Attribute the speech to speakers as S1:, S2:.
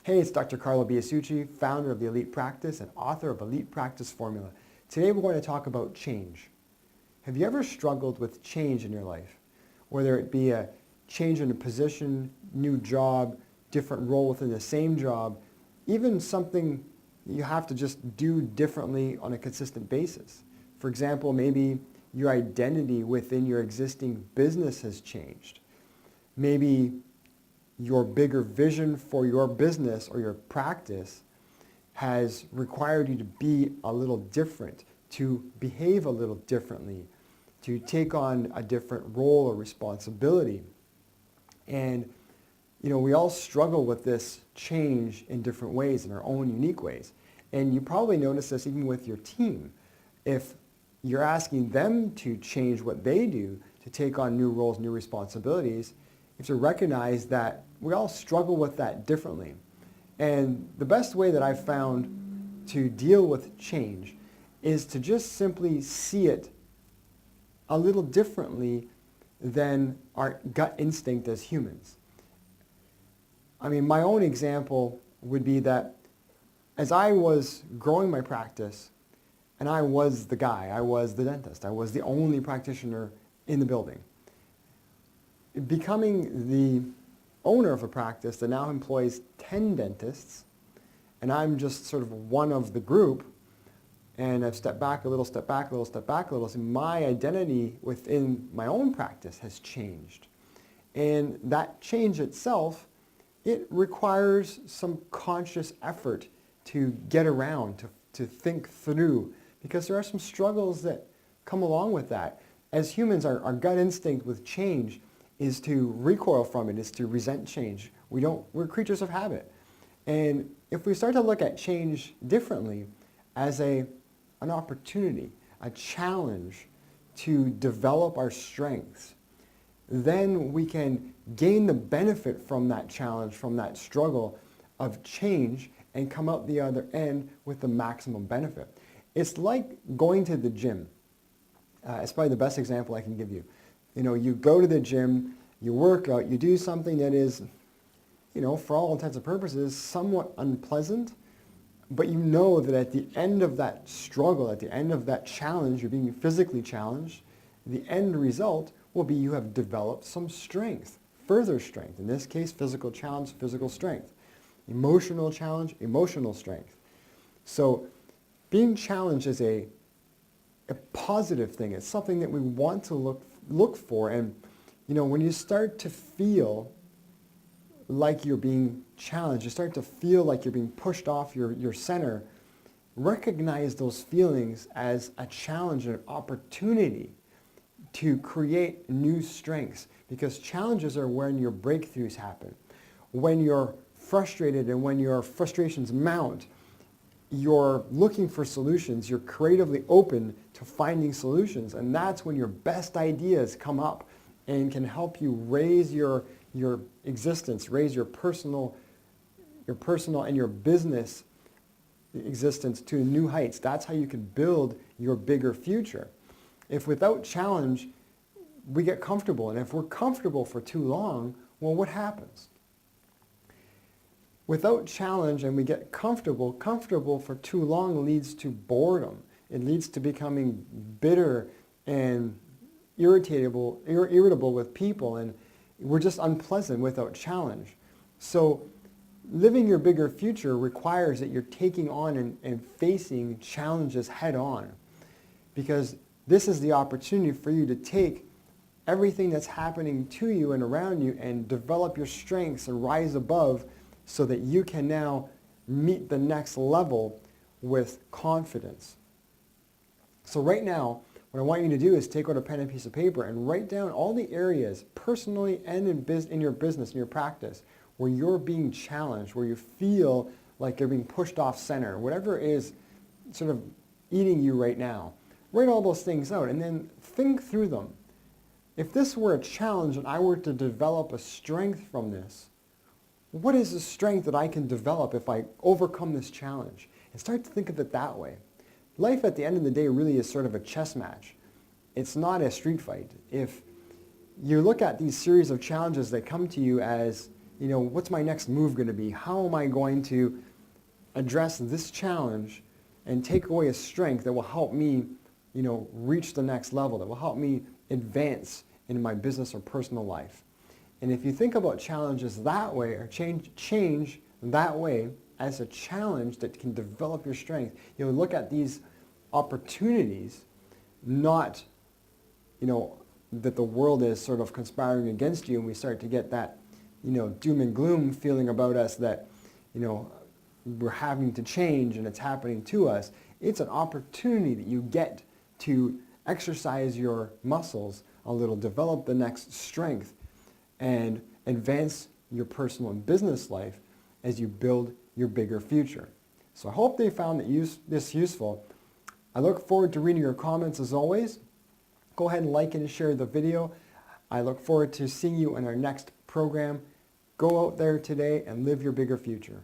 S1: Hey, it's Dr. Carlo Biasucci, founder of The Elite Practice and author of Elite Practice Formula. Today we're going to talk about change. Have you ever struggled with change in your life? Whether it be a change in a position, new job, different role within the same job, even something you have to just do differently on a consistent basis. For example, maybe your identity within your existing business has changed. Maybe your bigger vision for your business or your practice has required you to be a little different, to behave a little differently, to take on a different role or responsibility. And, we all struggle with this change in different ways, in our own unique ways. And you probably notice this even with your team. If you're asking them to change what they do, to take on new roles, new responsibilities, you have to recognize that we all struggle with that differently. And the best way that I've found to deal with change is to just simply see it a little differently than our gut instinct as humans. My own example would be that as I was growing my practice, and I was the guy, I was the dentist, I was the only practitioner in the building. Becoming the owner of a practice that now employs 10 dentists, and I'm just sort of one of the group, and I've stepped back a little, step back a little, step back a little, so my identity within my own practice has changed. And that change itself, it requires some conscious effort to get around, to think through, because there are some struggles that come along with that. As humans, our gut instinct with change is to recoil from it, is to resent change. We're creatures of habit. And if we start to look at change differently as an opportunity, a challenge to develop our strengths, then we can gain the benefit from that challenge, from that struggle of change, and come out the other end with the maximum benefit. It's like going to the gym. It's probably the best example I can give you. You go to the gym, you work out, you do something that is, for all intents and purposes, somewhat unpleasant, but you know that at the end of that struggle, at the end of that challenge, you're being physically challenged, the end result will be you have developed some strength, further strength. In this case, physical challenge, physical strength. Emotional challenge, emotional strength. So being challenged is a positive thing. It's something that we want to look for. And, when you start to feel like you're being challenged, you start to feel like you're being pushed off your center, recognize those feelings as a challenge and an opportunity to create new strengths, because challenges are when your breakthroughs happen. When you're frustrated and when your frustrations mount, you're looking for solutions, you're creatively open to finding solutions, and that's when your best ideas come up and can help you raise your existence, raise your personal and your business existence to new heights. That's how you can build your bigger future. If without challenge, we get comfortable, and if we're comfortable for too long, well, what happens? Without challenge and we get comfortable for too long leads to boredom. It leads to becoming bitter and irritable with people, and we're just unpleasant without challenge. So living your bigger future requires that you're taking on and facing challenges head on, because this is the opportunity for you to take everything that's happening to you and around you and develop your strengths and rise above, so that you can now meet the next level with confidence. So right now, what I want you to do is take out a pen and piece of paper and write down all the areas, personally and in your business, in your practice, where you're being challenged, where you feel like you're being pushed off center, whatever is sort of eating you right now. Write all those things out and then think through them. If this were a challenge and I were to develop a strength from this, what is the strength that I can develop if I overcome this challenge? And start to think of it that way. Life at the end of the day really is sort of a chess match. It's not a street fight. If you look at these series of challenges that come to you as what's my next move going to be? How am I going to address this challenge and take away a strength that will help me, reach the next level, that will help me advance in my business or personal life? And if you think about challenges that way, or change that way as a challenge that can develop your strength, look at these opportunities, not, that the world is sort of conspiring against you, and we start to get that, doom and gloom feeling about us that, we're having to change and it's happening to us. It's an opportunity that you get to exercise your muscles a little, develop the next strength, and advance your personal and business life as you build your bigger future. So I hope they found this useful. I look forward to reading your comments as always. Go ahead and like and share the video. I look forward to seeing you in our next program. Go out there today and live your bigger future.